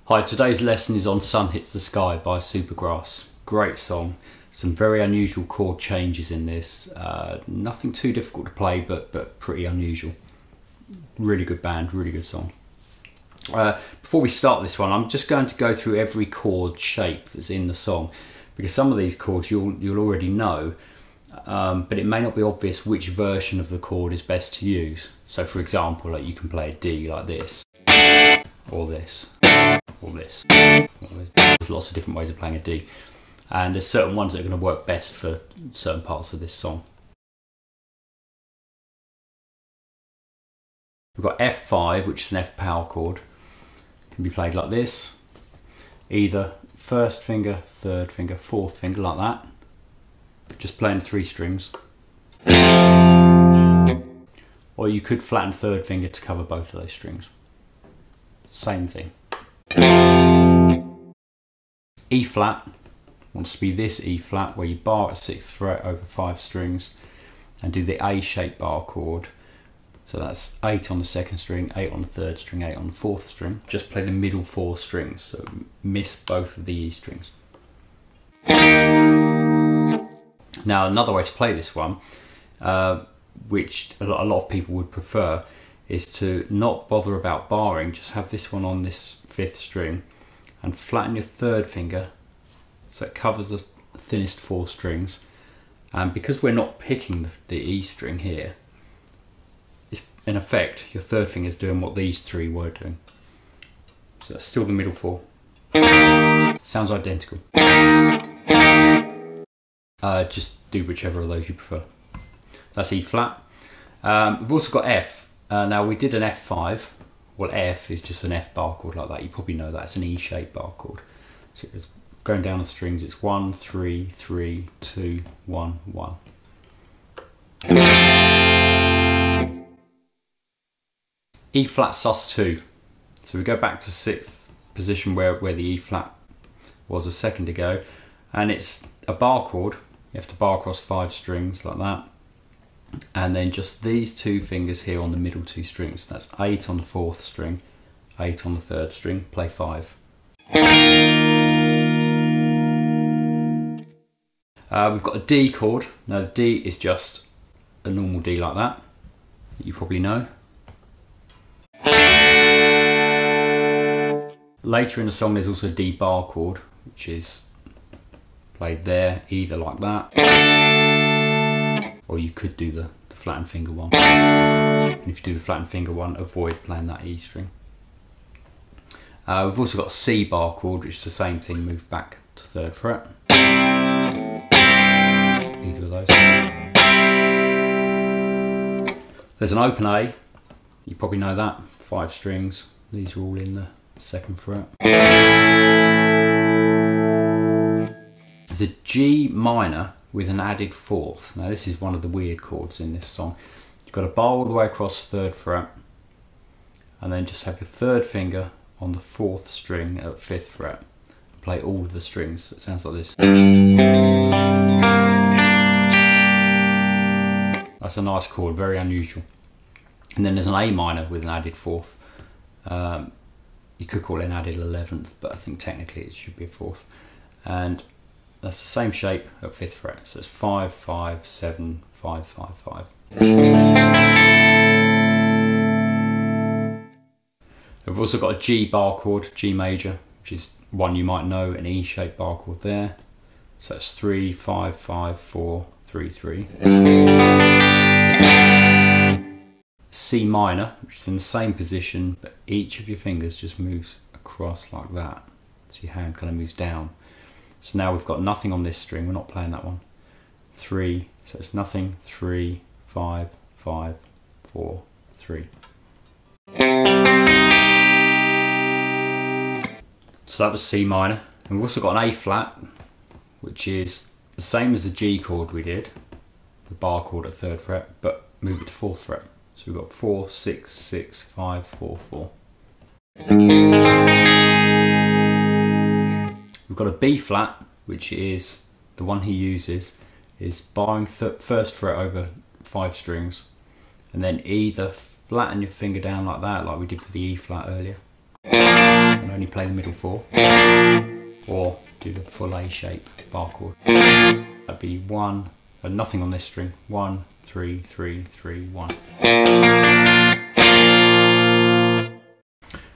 Hi, today's lesson is on Sun Hits the Sky by Supergrass. Great song. Some very unusual chord changes in this. Nothing too difficult to play, but pretty unusual. Really good band, really good song. Before we start this one, I'm just going to go through every chord shape that's in the song, because some of these chords you'll already know, but it may not be obvious which version of the chord is best to use. So for example, like you can play a D like this, or this, or this. There's lots of different ways of playing a D, and there's certain ones that are going to work best for certain parts of this song. We've got F5, which is an F power chord. It can be played like this, either first finger, third finger, fourth finger, like that, just playing 3 strings. Or you could flatten third finger to cover both of those strings. Same thing. E flat wants to be this E flat, where you bar at 6th fret over 5 strings and do the A shaped bar chord. So that's 8 on the 2nd string, 8 on the 3rd string, 8 on the 4th string. Just play the middle 4 strings, so miss both of the E strings. Now another way to play this one, which a lot of people would prefer, is to not bother about barring, just have this one on this 5th string and flatten your 3rd finger so it covers the thinnest 4 strings. And because we're not picking the E string here, it's, in effect, your 3rd finger is doing what these 3 were doing. So that's still the middle 4. Sounds identical. Just do whichever of those you prefer. That's E flat. We've also got F. Now we did an F5. Well, F is just an F bar chord like that. You probably know that. It's an E-shaped bar chord. So it's going down the strings, it's 1, 3, 3, 2, 1, 1. E flat sus2. So we go back to 6th position where the E flat was a second ago, and it's a bar chord. You have to bar across 5 strings like that, and then just these 2 fingers here on the middle 2 strings. That's 8 on the 4th string, 8 on the 3rd string, play 5. We've got a D chord. Now the D is just a normal D like that you probably know. Later in the song there's also a D bar chord, which is played there, either like that, or you could do the flattened finger one. And if you do the flattened finger one, avoid playing that E string. We've also got a C bar chord, which is the same thing, move back to 3rd fret. Either of those. There's an open A, you probably know that, 5 strings. These are all in the 2nd fret. There's a G minor with an added 4th. Now this is one of the weird chords in this song. You've got to bar all the way across 3rd fret, and then just have your 3rd finger on the 4th string at 5th fret. Play all of the strings. So it sounds like this. That's a nice chord, very unusual. And then there's an A minor with an added 4th. You could call it an added 11th, but I think technically it should be a 4th. And that's the same shape at 5th fret. So it's 5, 5, 7, 5, 5, 5. We've also got a G bar chord, G major, which is one you might know, an E-shaped bar chord there. So it's 3, 5, 5, 4, 3, 3. C minor, which is in the same position, but each of your fingers just moves across like that. So your hand kind of moves down. So now we've got nothing on this string, we're not playing that one. 3, so it's nothing, 3, 5, 5, 4, 3. So that was C minor. And we've also got an A flat, which is the same as the G chord we did, the bar chord at 3rd fret, but move it to 4th fret. So we've got 4, 6, 6, 5, 4, 4. We've got a B flat, which is the one he uses, is barring 1st fret over 5 strings, and then either flatten your finger down like that, like we did for the E flat earlier, and only play the middle 4, or do the full A shape bar chord. That'd be 1, and nothing on this string. 1, 3, 3, 3, 1.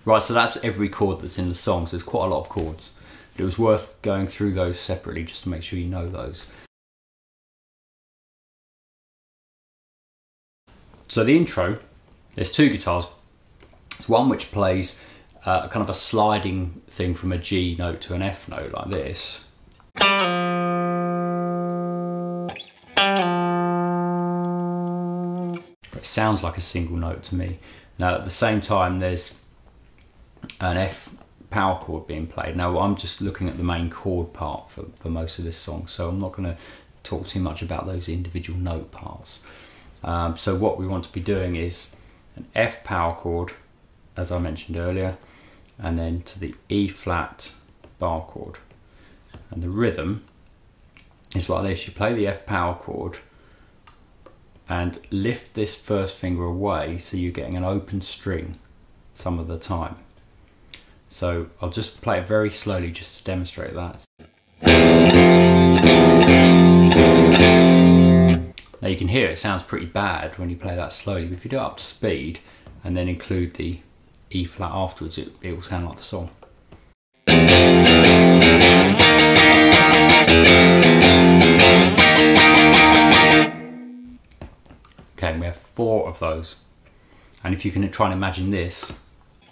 Right, so that's every chord that's in the song, so there's quite a lot of chords. But it was worth going through those separately just to make sure you know those. So the intro, there's 2 guitars. It's one which plays kind of a sliding thing from a G note to an F note like this. It sounds like a single note to me. Now at the same time there's an F power chord being played. Now I'm just looking at the main chord part for most of this song, so I'm not going to talk too much about those individual note parts. So what we want to be doing is an F power chord, as I mentioned earlier, and then to the E flat bar chord. And the rhythm is like this. You play the F power chord and lift this first finger away so you're getting an open string some of the time. So I'll just play it very slowly just to demonstrate that. Now you can hear it sounds pretty bad when you play that slowly, but if you do it up to speed and then include the E flat afterwards, it will sound like the song. Okay, and we have 4 of those. And if you can try and imagine this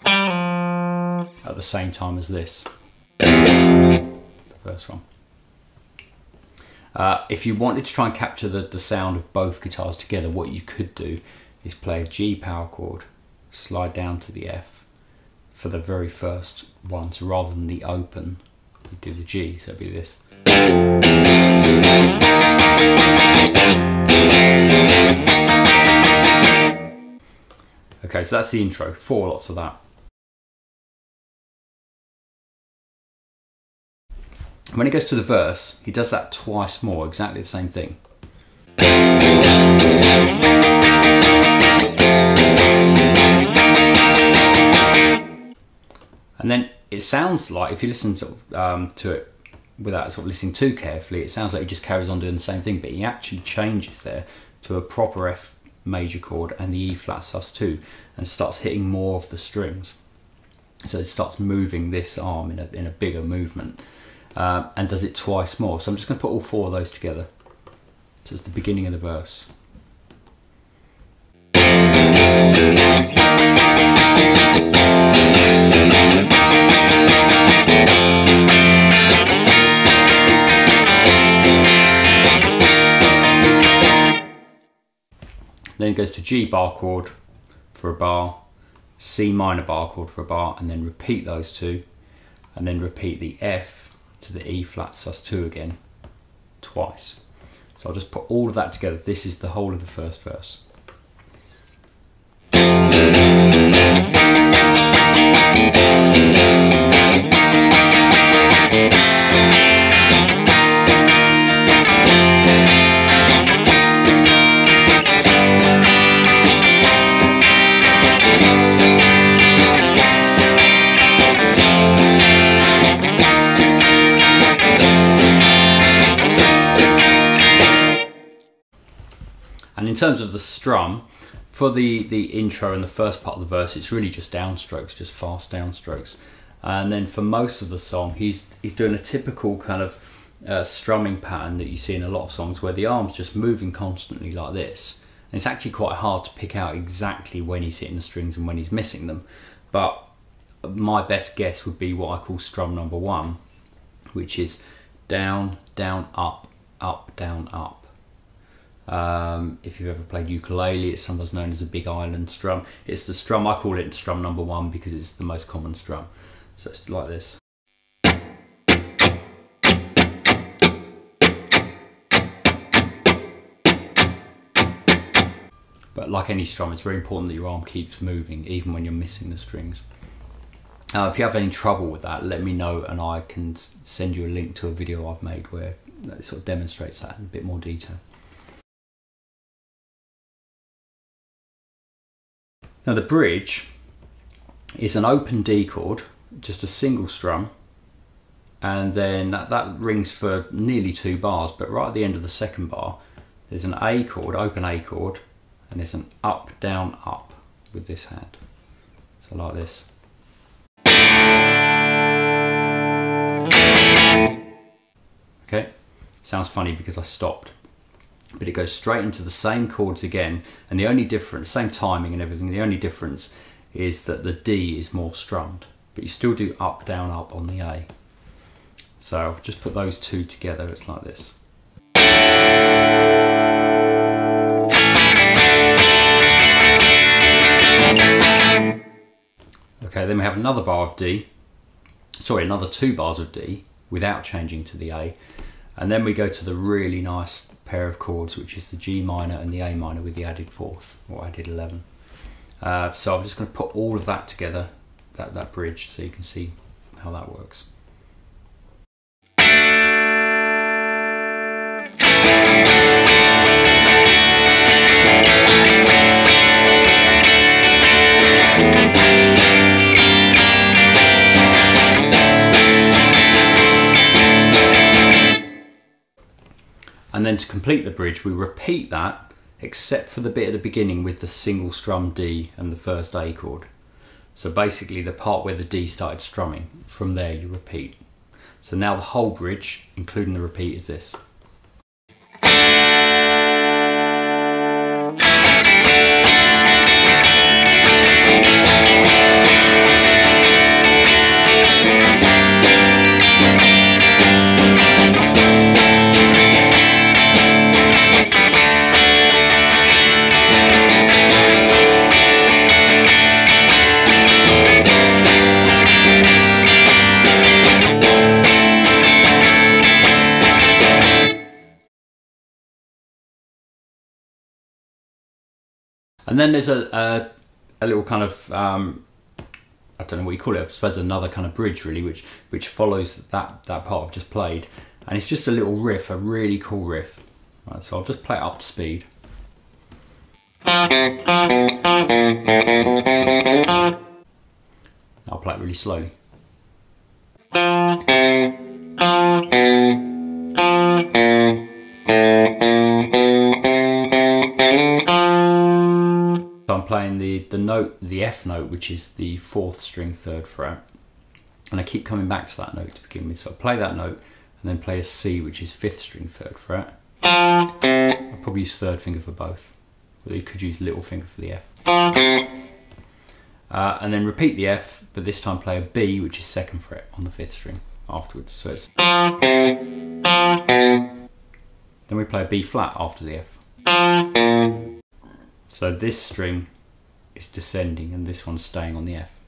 at the same time as this, the first one. If you wanted to try and capture the sound of both guitars together, what you could do is play a G power chord, slide down to the F for the very first one. So rather than the open, you do the G, so it'd be this. Okay, so that's the intro, 4 lots of that. When it goes to the verse, he does that twice more, exactly the same thing. And then it sounds like, if you listen to it without sort of listening too carefully, it sounds like he just carries on doing the same thing, but he actually changes there to a proper F major chord and the E flat sus2 and starts hitting more of the strings. So it starts moving this arm in a bigger movement. And does it twice more. So I'm just going to put all 4 of those together. So it's the beginning of the verse. Then it goes to G bar chord for a bar, C minor bar chord for a bar, and then repeat those 2, and then repeat the F to the E flat sus2 again twice. So I'll just put all of that together. This is the whole of the first verse. And in terms of the strum, for the intro and the first part of the verse, it's really just downstrokes, just fast downstrokes. And then for most of the song, he's doing a typical kind of strumming pattern that you see in a lot of songs where the arm's just moving constantly like this. And it's actually quite hard to pick out exactly when he's hitting the strings and when he's missing them. But my best guess would be what I call strum number 1, which is down, down, up, up, down, up. If you've ever played ukulele, it's sometimes known as a big island strum. It's the strum, I call it strum number 1 because it's the most common strum. So it's like this. But like any strum, it's very important that your arm keeps moving even when you're missing the strings. If you have any trouble with that, let me know and I can send you a link to a video I've made where it sort of demonstrates that in a bit more detail. Now the bridge is an open D chord, just a single strum, and then that rings for nearly 2 bars, but right at the end of the second bar there's an A chord, open A chord, and there's an up, down, up with this hand. So like this. Okay, sounds funny because I stopped, but it goes straight into the same chords again, and the only difference, same timing and everything, the only difference is that the D is more strummed, but you still do up, down, up on the A. So I've just put those two together, it's like this. Okay, then we have another bar of D, sorry, another 2 bars of D without changing to the A, and then we go to the really nice pair of chords, which is the G minor and the A minor with the added 4th, or added 11. So I'm just going to put all of that together, that bridge, so you can see how that works. And then to complete the bridge, we repeat that, except for the bit at the beginning with the single strum D and the first A chord. So basically the part where the D started strumming, from there you repeat. So now the whole bridge, including the repeat, is this. And then there's a little kind of, I don't know what you call it, I suppose another kind of bridge really, which follows that part I've just played. And it's just a little riff, a really cool riff. Right, so I'll just play it up to speed. I'll play it really slowly. So I'm playing the F note, which is the 4th string 3rd fret, and I keep coming back to that note to begin with. So I play that note and then play a C, which is 5th string 3rd fret. I'll probably use 3rd finger for both, but you could use little finger for the F. And then repeat the F, but this time play a B, which is 2nd fret on the 5th string afterwards. So it's then we play a B flat after the F. So this string is descending and this one's staying on the F.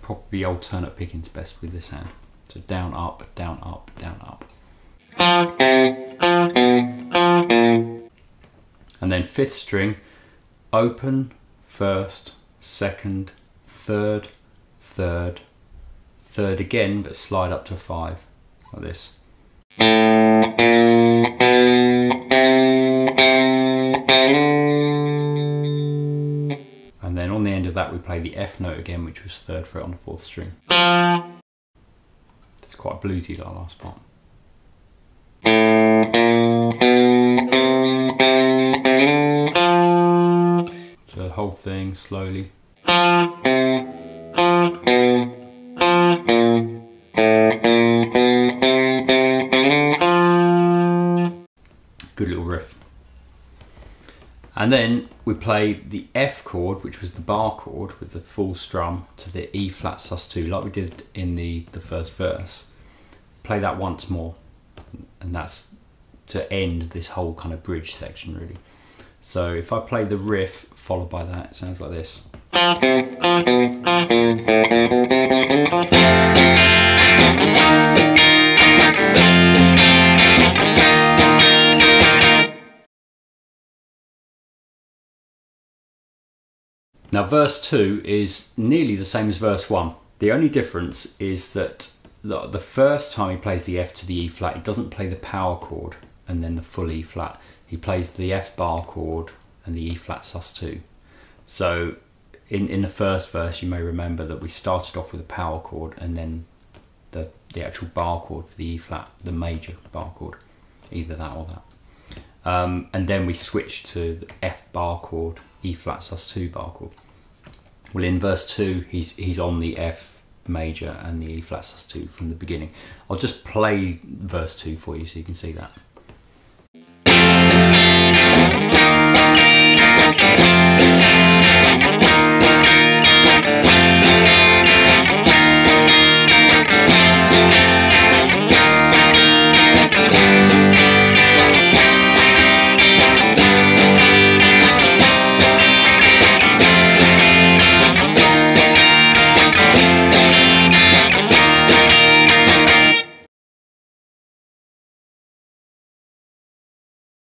Probably alternate picking's best with this hand. So down, up, down, up, down, up. And then 5th string, open, 1st, 2nd, 3rd, 3rd, 3rd again, but slide up to 5, like this. And then on the end of that we play the F note again, which was 3rd fret on the 4th string. It's quite bluesy, that last part. So the whole thing slowly. Good little riff. And then we play the F chord, which was the bar chord with the full strum, to the E flat sus2, like we did in the first verse. Play that once more, and that's to end this whole kind of bridge section really. So if I play the riff followed by that, it sounds like this. Now verse 2 is nearly the same as verse 1. The only difference is that the first time he plays the F to the E flat, he doesn't play the power chord and then the full E flat. He plays the F bar chord and the E flat sus2. So in the first verse, you may remember that we started off with a power chord and then the actual bar chord for the E flat, the major bar chord, either that or that. And then we switched to the F bar chord, E flat sus2 bar chord. Well, in verse 2, he's on the F major and the E flat sus2 from the beginning. I'll just play verse 2 for you so you can see that.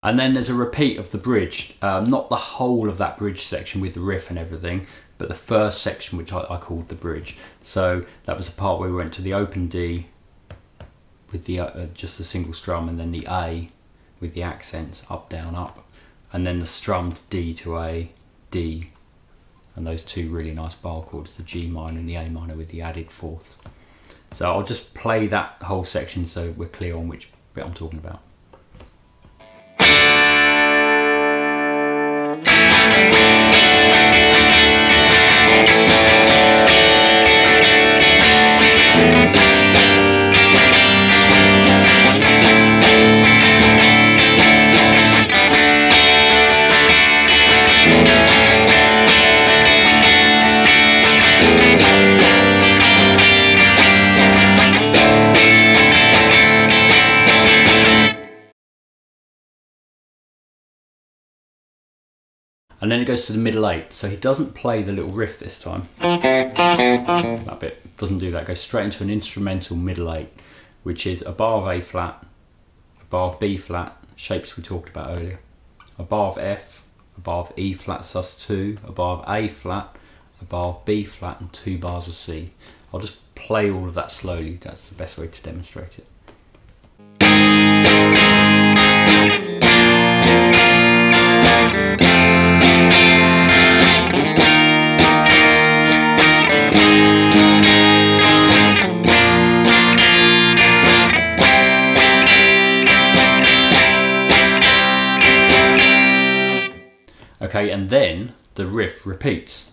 And then there's a repeat of the bridge, not the whole of that bridge section with the riff and everything, but the first section, which I called the bridge. So that was the part where we went to the open D with the just the single strum, and then the A with the accents up, down, up, and then the strummed D to A, D, and those two really nice bar chords, the G minor and the A minor with the added fourth. So I'll just play that whole section so we're clear on which bit I'm talking about. And then it goes to the middle 8, so he doesn't play the little riff this time. That bit doesn't do that, it goes straight into an instrumental middle 8, which is a bar of A flat, a bar of B flat, shapes we talked about earlier, a bar of F, a bar of E flat sus2, a bar of A flat, a bar of B flat, and 2 bars of C. I'll just play all of that slowly, that's the best way to demonstrate it. Okay, and then the riff repeats.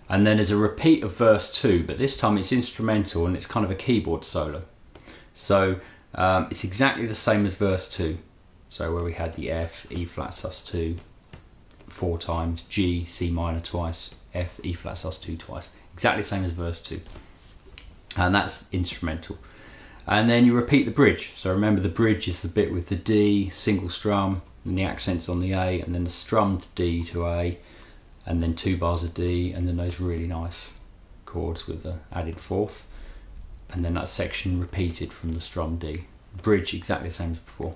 And then there's a repeat of verse 2, but this time it's instrumental and it's kind of a keyboard solo. So it's exactly the same as verse 2. So where we had the F, E flat sus2 4 times, G, C minor twice, F, E flat sus2 twice. Exactly the same as verse 2. And that's instrumental. And then you repeat the bridge. So remember, the bridge is the bit with the D, single strum, and the accents on the A, and then the strummed D to A, and then 2 bars of D, and then those really nice chords with the added fourth, and then that section repeated from the strum D. Bridge exactly the same as before.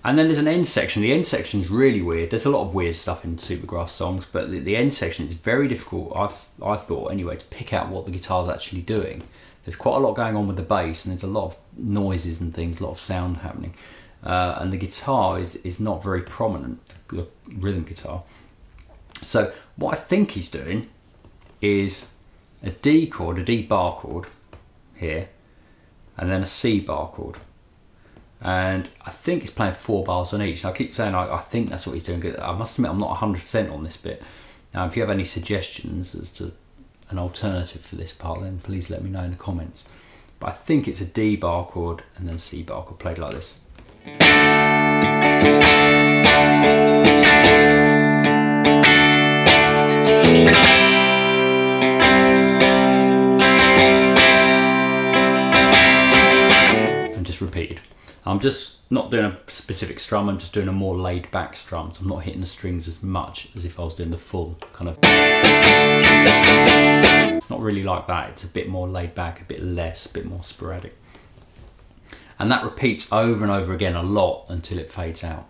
And then there's an end section. The end section is really weird. There's a lot of weird stuff in Supergrass songs, but the end section is very difficult, I thought anyway, to pick out what the guitar's actually doing. There's quite a lot going on with the bass, and there's a lot of noises and things, a lot of sound happening. And the guitar is not very prominent, the rhythm guitar. So what I think he's doing is a D chord, a D bar chord here, and then a C bar chord. And I think he's playing 4 bars on each. And I keep saying I think that's what he's doing. I must admit I'm not 100% on this bit. Now if you have any suggestions as to an alternative for this part, then please let me know in the comments. But I think it's a D bar chord and then C bar chord played like this. And just repeated. I'm just not doing a specific strum, I'm just doing a more laid back strum. So I'm not hitting the strings as much as if I was doing the full kind of. It's not really like that, it's a bit more laid back, a bit less, a bit more sporadic. And that repeats over and over again a lot until it fades out.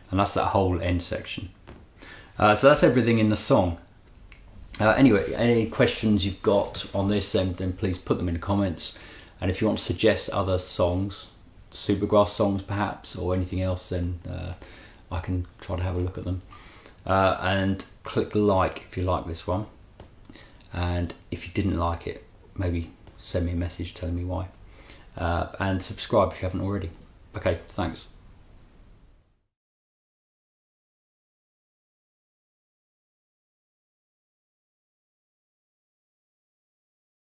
And that's that whole end section. So that's everything in the song. Anyway, any questions you've got on this, then please put them in the comments. And if you want to suggest other songs, Supergrass songs perhaps, or anything else, then I can try to have a look at them. And click like if you like this one. And if you didn't like it, maybe send me a message telling me why. And subscribe if you haven't already. Okay, thanks.